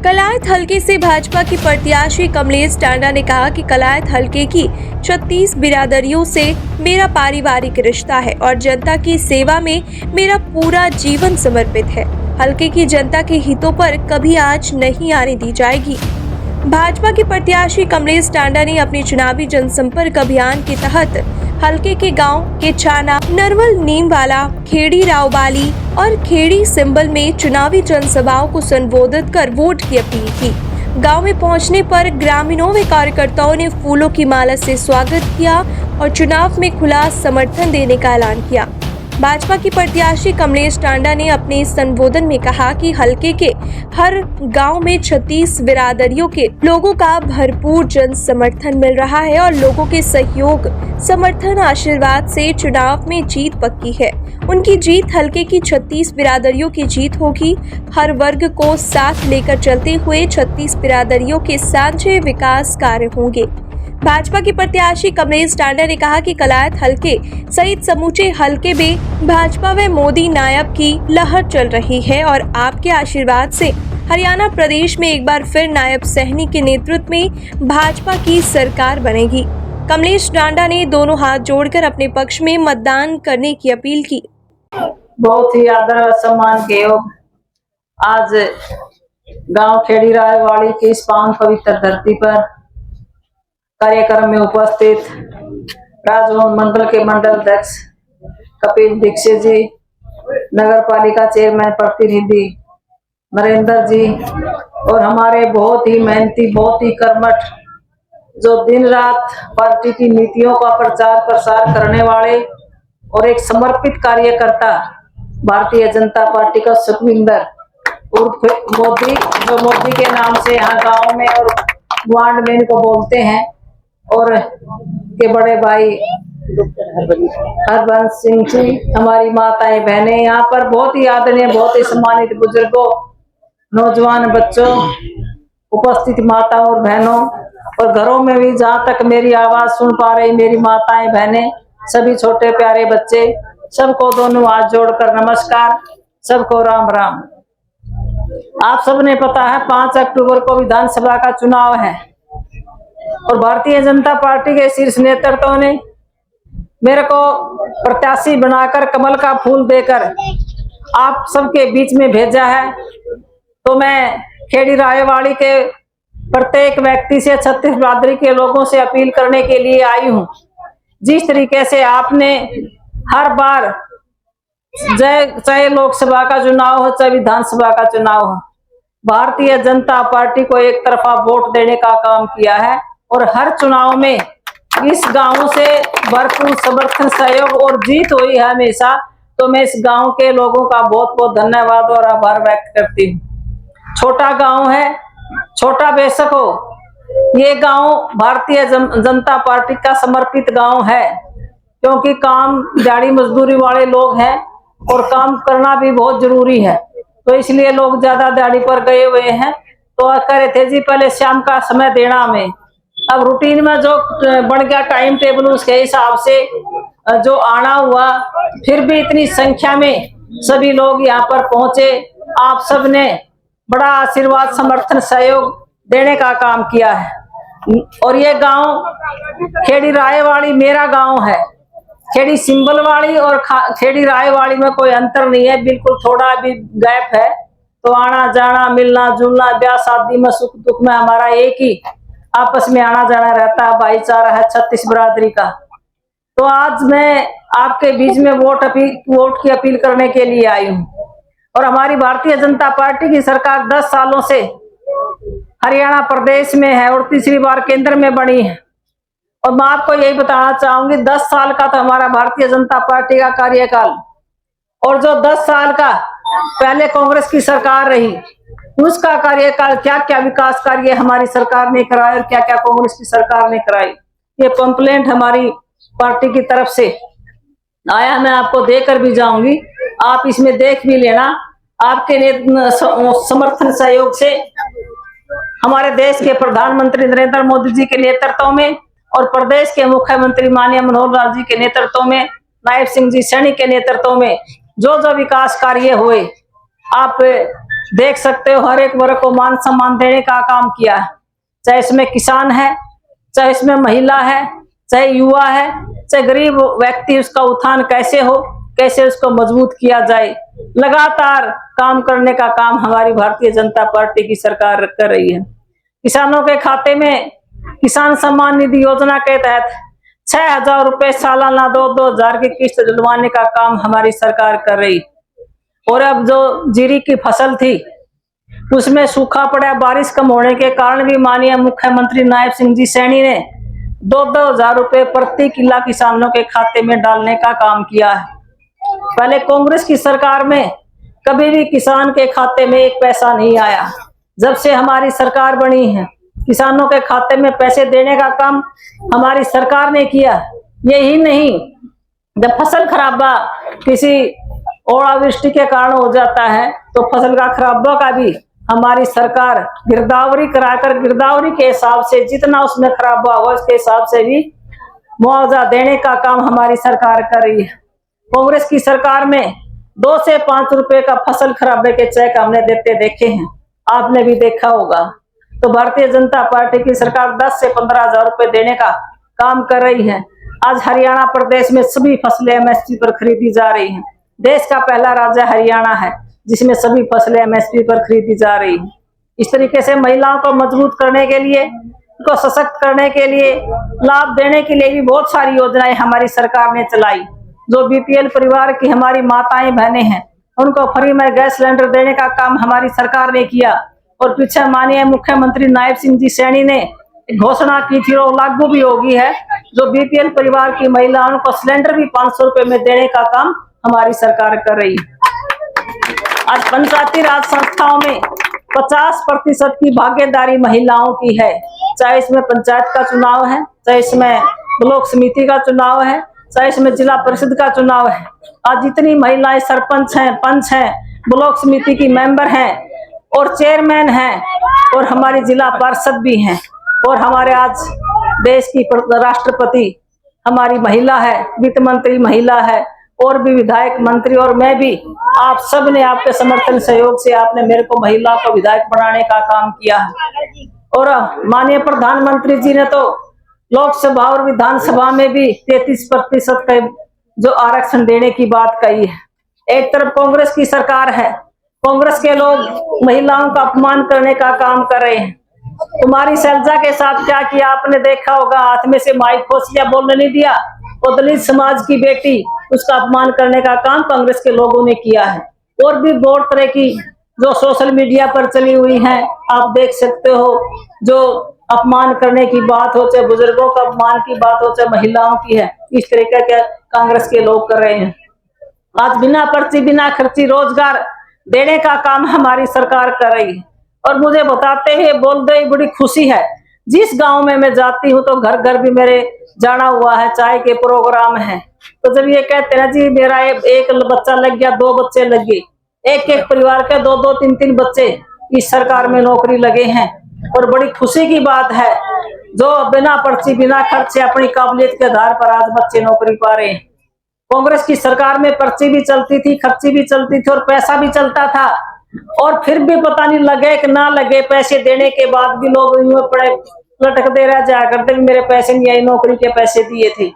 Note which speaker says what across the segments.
Speaker 1: कलायत हलके से भाजपा की प्रत्याशी कमलेश टांडा ने कहा कि कलायत हलके की 36 बिरादरियों से मेरा पारिवारिक रिश्ता है और जनता की सेवा में मेरा पूरा जीवन समर्पित है। हलके की जनता के हितों पर कभी आंच नहीं आने दी जाएगी। भाजपा की प्रत्याशी कमलेश टांडा ने अपने चुनावी जनसंपर्क अभियान के तहत हलके के गांव के छाना, नरवल नीमवाला, खेड़ी रावबाली और खेड़ी सिंबल में चुनावी जनसभाओं को संबोधित कर वोट की अपील की। गांव में पहुंचने पर ग्रामीणों व कार्यकर्ताओं ने फूलों की माला से स्वागत किया और चुनाव में खुला समर्थन देने का ऐलान किया। भाजपा की प्रत्याशी कमलेश टांडा ने अपने संबोधन में कहा कि हलके के हर गांव में 36 बिरादरियों के लोगों का भरपूर जन समर्थन मिल रहा है और लोगों के सहयोग, समर्थन, आशीर्वाद से चुनाव में जीत पक्की है। उनकी जीत हलके की 36 बिरादरियों की जीत होगी। हर वर्ग को साथ लेकर चलते हुए 36 बिरादरियों के साझे विकास कार्य होंगे। भाजपा की प्रत्याशी कमलेश टांडा ने कहा कि कलायत हलके सहित समूचे हलके में भाजपा व मोदी नायब की लहर चल रही है और आपके आशीर्वाद से हरियाणा प्रदेश में एक बार फिर नायब सहनी के नेतृत्व में भाजपा की सरकार बनेगी। कमलेश टांडा ने दोनों हाथ जोड़कर अपने पक्ष में मतदान करने की अपील की।
Speaker 2: बहुत ही आदर और सम्मान के योग आज गांव खेड़ी रायवाड़ी की इस पावन पवित्र धरती पर कार्यक्रम में उपस्थित राजभवन मंडल के मंडल अध्यक्ष कपिल दीक्षित जी, नगर पालिका चेयरमैन प्रतिनिधि नरेंद्र जी और हमारे बहुत ही मेहनती, बहुत ही कर्मठ, जो दिन रात पार्टी की नीतियों का प्रचार प्रसार करने वाले और एक समर्पित कार्यकर्ता भारतीय जनता पार्टी का सुखविंदर उर्फ मोदी, जो मोदी के नाम से यहाँ गांव में और वार्ड में इनको बोलते हैं, और के बड़े भाई हरबंस सिंह जी, हमारी माताएं बहनें, यहाँ पर बहुत ही आदरणीय, बहुत ही सम्मानित बुजुर्गों, नौजवान बच्चों, उपस्थित माताओं और बहनों और घरों में भी जहाँ तक मेरी आवाज सुन पा रही मेरी माताएं बहनें, सभी छोटे प्यारे बच्चे, सबको दोनों हाथ जोड़कर नमस्कार, सबको राम राम। आप सबने पता है 5 अक्टूबर को विधानसभा का चुनाव है और भारतीय जनता पार्टी के शीर्ष नेतृत्व ने मेरे को प्रत्याशी बनाकर कमल का फूल देकर आप सबके बीच में भेजा है। तो मैं खेड़ी रायवाड़ी के प्रत्येक व्यक्ति से, 36 बिरादरी के लोगों से अपील करने के लिए आई हूं। जिस तरीके से आपने हर बार चाहे लोकसभा का चुनाव हो चाहे विधानसभा का चुनाव हो, भारतीय जनता पार्टी को एक तरफा वोट देने का काम किया है और हर चुनाव में इस गांव से भरपूर समर्थन, सहयोग और जीत हुई है हमेशा। तो मैं इस गांव के लोगों का बहुत बहुत धन्यवाद और आभार व्यक्त करती हूँ। छोटा गांव है, छोटा बेशक हो, ये गांव भारतीय जनता पार्टी का समर्पित गांव है, क्योंकि काम दिहाड़ी मजदूरी वाले लोग हैं और काम करना भी बहुत जरूरी है, तो इसलिए लोग ज्यादा दिहाड़ी पर गए हुए हैं। तो कह रहे थे जी पहले शाम का समय देना हमें, अब रूटीन में जो बढ़ गया टाइम टेबल, उसके हिसाब से जो आना हुआ, फिर भी इतनी संख्या में सभी लोग यहाँ पर पहुंचे। आप सब ने बड़ा आशीर्वाद, समर्थन, सहयोग देने का काम किया है। और ये गांव खेड़ी रायवाड़ी मेरा गांव है। खेड़ी सिंबल वाली और खेड़ी रायवाड़ी में कोई अंतर नहीं है, बिल्कुल थोड़ा भी गैप है। तो आना जाना, मिलना जुलना, ब्याह शादी में, सुख दुख में हमारा एक ही आपस में आना जाना रहता है, भाईचारा है 36 बिरादरी का। तो आज मैं आपके बीच में वोट की अपील करने के लिए आई हूँ। और हमारी भारतीय जनता पार्टी की सरकार 10 सालों से हरियाणा प्रदेश में है और तीसरी बार केंद्र में बनी है। और मैं आपको यही बताना चाहूंगी, 10 साल का तो हमारा भारतीय जनता पार्टी का कार्यकाल, और जो 10 साल का पहले कांग्रेस की सरकार रही, उसका कार्यकाल, क्या क्या विकास कार्य हमारी सरकार ने कराया और क्या क्या कांग्रेस की सरकार ने कराई, ये कंप्लेंट हमारी पार्टी की तरफ से आया। मैं आपको देकर भी जाऊंगी, आप इसमें देख भी लेना। आपके समर्थन सहयोग से हमारे देश के प्रधानमंत्री नरेंद्र मोदी जी के नेतृत्व में और प्रदेश के मुख्यमंत्री माननीय मनोहर लाल जी के नेतृत्व में, नायब सिंह जी सैनी के नेतृत्व में जो जो विकास कार्य हुए, आप देख सकते हो हर एक वर्ग को मान सम्मान देने का काम किया है, चाहे इसमें किसान है, चाहे इसमें महिला है, चाहे युवा है, चाहे गरीब व्यक्ति, उसका उत्थान कैसे हो, कैसे उसको मजबूत किया जाए, लगातार काम करने का काम हमारी भारतीय जनता पार्टी की सरकार कर रही है। किसानों के खाते में किसान सम्मान निधि योजना के तहत 6,000 रुपए सालाना 2,000 की किस्त दिलवाने का काम हमारी सरकार कर रही। और अब जो जीरी की फसल थी उसमें सूखा पड़ा, बारिश कम होने के कारण भी माननीय मुख्यमंत्री नायब सिंह जी सैनी ने 2,000 रुपए प्रति किला किसानों के खाते में डालने का काम किया है। पहले कांग्रेस की सरकार में कभी भी किसान के खाते में एक पैसा नहीं आया। जब से हमारी सरकार बनी है, किसानों के खाते में पैसे देने का काम हमारी सरकार ने किया। यही नहीं, जब फसल खराबा किसी ओलावृष्टि के कारण हो जाता है तो फसल का खराबा का भी हमारी सरकार गिरदावरी कराकर, गिरदावरी के हिसाब से जितना उसमें खराबा हुआ उसके हिसाब से भी मुआवजा देने का काम हमारी सरकार कर रही है। कांग्रेस की सरकार में 2 से 5 रुपए का फसल खराबे के चेक हमने देते देखे हैं, आपने भी देखा होगा। तो भारतीय जनता पार्टी की सरकार 10 से 15,000 रुपए देने का काम कर रही है। आज हरियाणा प्रदेश में सभी फसलें एमएसपी पर खरीदी जा रही हैं। देश का पहला राज्य हरियाणा है जिसमें सभी फसलें एमएसपी पर खरीदी जा रही हैं। इस तरीके से महिलाओं को मजबूत करने के लिए, उनको सशक्त करने के लिए, लाभ देने के लिए भी बहुत सारी योजनाएं हमारी सरकार ने चलाई। जो बीपीएल परिवार की हमारी माताएं बहनें हैं उनको फ्री में गैस सिलेंडर देने का काम हमारी सरकार ने किया। और पीछे माननीय मुख्यमंत्री नायब सिंह जी सैनी ने घोषणा की थी और लागू भी होगी है, जो बीपीएल परिवार की महिलाओं को सिलेंडर भी 500 रुपए में देने का काम हमारी सरकार कर रही है। आज पंचायती राज संस्थाओं में 50% की भागीदारी महिलाओं की है, चाहे इसमें पंचायत का चुनाव है, चाहे इसमें ब्लॉक समिति का चुनाव है, चाहे इसमें जिला परिषद का चुनाव है। आज जितनी महिलाएं सरपंच हैं, पंच हैं, ब्लॉक समिति की मेंबर हैं और चेयरमैन हैं और हमारी जिला पार्षद भी हैं और हमारे आज देश की राष्ट्रपति हमारी महिला है, वित्त मंत्री महिला है और भी विधायक मंत्री, और मैं भी, आप सब ने आपके समर्थन सहयोग से आपने मेरे को महिला को विधायक बनाने का काम किया है। और माननीय प्रधानमंत्री जी ने तो लोकसभा और विधानसभा में भी 33% का जो आरक्षण देने की बात कही है। एक तरफ कांग्रेस की सरकार है, कांग्रेस के लोग महिलाओं का अपमान करने का काम कर रहे हैं। कुमारी शैलजा के साथ क्या किया आपने देखा होगा, हाथ में से माइक खोस लिया, बोलने नहीं दिया, और दलित समाज की बेटी, उसका अपमान करने का काम कांग्रेस के लोगों ने किया है। और भी बहुत तरह की जो सोशल मीडिया पर चली हुई हैं, आप देख सकते हो, जो अपमान करने की बात हो, चाहे बुजुर्गों का अपमान की बात हो, चाहे महिलाओं की है, इस तरीके के कांग्रेस के लोग कर रहे हैं। आज बिना पर्ची बिना खर्ची रोजगार देने का काम हमारी सरकार कर रही है। और मुझे बताते हुए बोलते ही बड़ी खुशी है, जिस गांव में मैं जाती हूँ तो घर घर भी मेरे जाना हुआ है, चाय के प्रोग्राम है, तो जब ये कहते हैं जी मेरा एक बच्चा लग गया, 2 बच्चे लग गए, एक एक परिवार के 2-2, 3-3 बच्चे इस सरकार में नौकरी लगे हैं। और बड़ी खुशी की बात है, जो बिना पर्ची बिना खर्चे अपनी काबिलियत के आधार पर आज बच्चे नौकरी पा रहे हैं। कांग्रेस की सरकार में पर्ची भी चलती थी, खर्ची भी चलती थी और पैसा भी चलता था, और फिर भी पता नहीं लगे कि ना लगे, पैसे देने के बाद भी लोग पड़े लटकते रह जाया करते, मेरे पैसे नहीं आए, नौकरी के पैसे दिए थे,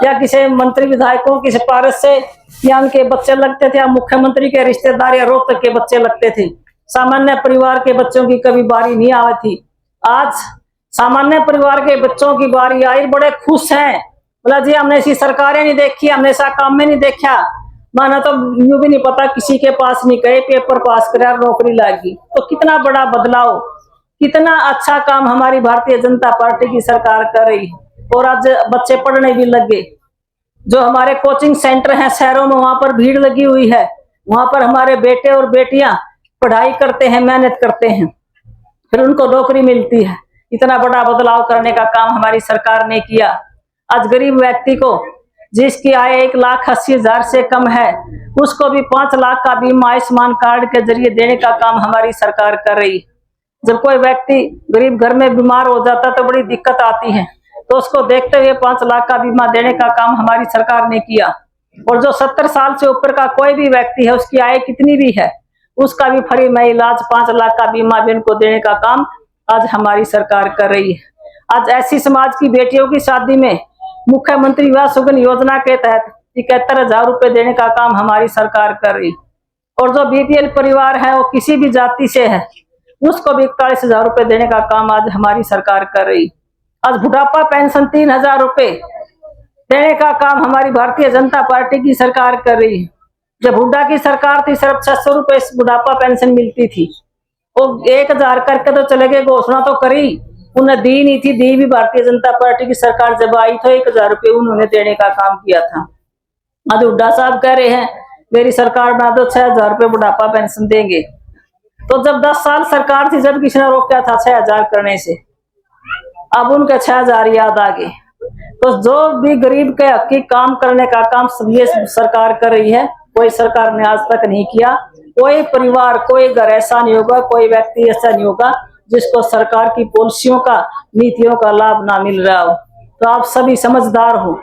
Speaker 2: या किसी मंत्री विधायकों की सिफारिश से या उनके बच्चे लगते थे, या मुख्यमंत्री के रिश्तेदार या रोहतक के बच्चे लगते थे। सामान्य परिवार के बच्चों की कभी बारी नहीं आई थी। आज सामान्य परिवार के बच्चों की बारी आई, बड़े खुश हैं, बोला जी हमने ऐसी सरकारें नहीं देखी, हमने ऐसा काम में नहीं देखा, माना तो यूं भी नहीं पता, किसी के पास नहीं गए, पेपर पास कर नौकरी लगी। तो कितना बड़ा बदलाव, कितना अच्छा काम हमारी भारतीय जनता पार्टी की सरकार कर रही है। और आज बच्चे पढ़ने भी लग गए। जो हमारे कोचिंग सेंटर हैं शहरों में, वहां पर भीड़ लगी हुई है, वहां पर हमारे बेटे और बेटियां पढ़ाई करते हैं, मेहनत करते हैं, फिर उनको नौकरी मिलती है। इतना बड़ा बदलाव करने का काम हमारी सरकार ने किया। आज गरीब व्यक्ति को जिसकी आय 1,80,000 से कम है, उसको भी 5 लाख का बीमा आयुष्मान कार्ड के जरिए देने का काम हमारी सरकार कर रही है। जब कोई व्यक्ति गरीब घर में बीमार हो जाता तो बड़ी दिक्कत आती है, तो उसको देखते हुए 5 लाख का बीमा देने का काम हमारी सरकार ने किया। और जो 70 साल से ऊपर का कोई भी व्यक्ति है, उसकी आय कितनी भी है, उसका भी फ्री में इलाज 5 लाख का बीमा भी उनको देने का काम आज हमारी सरकार कर रही है। आज ऐसी समाज की बेटियों की शादी में मुख्यमंत्री विवाह सुगन योजना के तहत 71,000 रुपए देने का काम हमारी सरकार कर रही है। और जो बीपीएल परिवार है वो किसी भी जाति से है उसको भी 41,000 रुपए देने का काम आज हमारी सरकार कर रही है। आज बुढ़ापा पेंशन 3,000 रुपए देने का काम हमारी भारतीय जनता पार्टी की सरकार कर रही है। जब हुड्डा की सरकार थी सिर्फ 600 रुपए बुढ़ापा पेंशन मिलती थी, वो 1,000 करके तो चले गए, घोषणा तो करी, उन्हें दी नहीं थी, दी भी भारतीय जनता पार्टी की सरकार जब आई तो 1,000 रुपए उन्होंने देने का काम किया था। आज हुड्डा साहब कह रहे हैं मेरी सरकार बना दो 6,000 रुपए बुढ़ापा पेंशन देंगे। तो जब 10 साल सरकार थी जब किसी ने रोका था 6,000 करने से, अब उनके 6,000 याद आ गए। तो जो भी गरीब के हक की काम करने का काम ये सरकार कर रही है, कोई सरकार ने आज तक नहीं किया। कोई परिवार कोई घर ऐसा नहीं होगा, कोई व्यक्ति ऐसा नहीं होगा जिसको सरकार की पॉलिसियों का नीतियों का लाभ ना मिल रहा हो। तो आप सभी समझदार हो,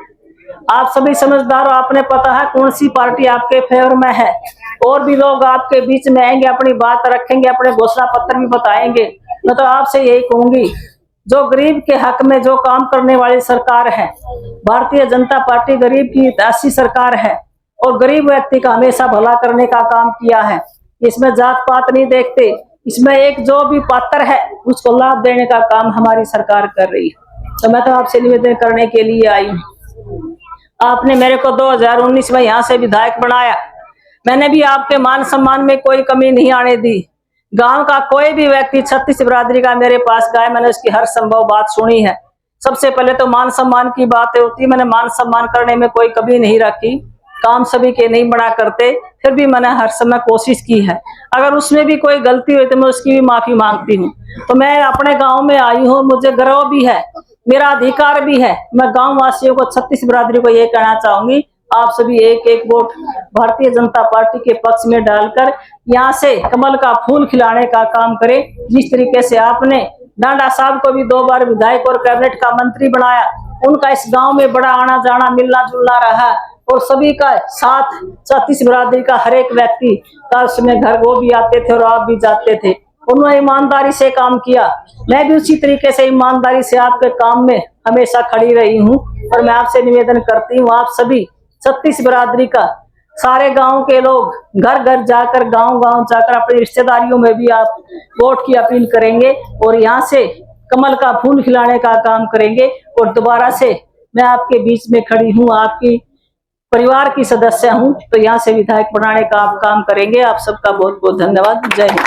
Speaker 2: आप सभी समझदार हो, आपने पता है कौन सी पार्टी आपके फेवर में है। और भी लोग आपके बीच में आएंगे, अपनी बात रखेंगे, अपने घोषणा पत्र भी बताएंगे। मैं तो आपसे यही कहूंगी, जो गरीब के हक में जो काम करने वाली सरकार है, भारतीय जनता पार्टी गरीब की ऐसी सरकार है और गरीब व्यक्ति का हमेशा भला करने का काम किया है। इसमें जात पात नहीं देखते, इसमें एक जो भी पात्र है उसको लाभ देने का काम हमारी सरकार कर रही है। तो मैं तो आपसे निवेदन करने के लिए आई हूँ। आपने मेरे को 2019 में यहाँ से विधायक बनाया, मैंने भी आपके मान सम्मान में कोई कमी नहीं आने दी। गांव का कोई भी व्यक्ति 36 बिरादरी का मेरे पास गया, मैंने उसकी हर संभव बात सुनी है। सबसे पहले तो मान सम्मान की बात होती है, मैंने मान सम्मान करने में कोई कमी नहीं रखी। काम सभी के नहीं बना करते, फिर भी मैंने हर समय कोशिश की है। अगर उसमें भी कोई गलती हुई तो मैं उसकी भी माफी मांगती हूँ। तो मैं अपने गांव में आई हूँ, मुझे गर्व भी है, मेरा अधिकार भी है। मैं गांव वासियों को 36 बिरादरी को ये कहना चाहूंगी, आप सभी एक एक वोट भारतीय जनता पार्टी के पक्ष में डालकर यहाँ से कमल का फूल खिलाने का काम करें। जिस तरीके से आपने डांडा साहब को भी 2 बार विधायक और कैबिनेट का मंत्री बनाया, उनका इस गांव में बड़ा आना जाना मिलना जुलना रहा और सभी का साथ 36 बिरादरी का हर एक व्यक्ति का उसमें घर वो भी आते थे और आप भी जाते थे। उन्होंने ईमानदारी से काम किया, मैं भी उसी तरीके से ईमानदारी से आपके काम में हमेशा खड़ी रही हूँ। और मैं आपसे निवेदन करती हूँ, आप सभी 36 बिरादरी का सारे गांव के लोग घर घर जाकर गांव गांव जाकर अपनी रिश्तेदारियों में भी आप वोट की अपील करेंगे और यहाँ से कमल का फूल खिलाने का काम करेंगे। और दोबारा से मैं आपके बीच में खड़ी हूँ, आपकी परिवार की सदस्य हूँ, तो यहाँ से विधायक बनाने का आप काम करेंगे। आप सबका बहुत बहुत धन्यवाद। जय हिंद।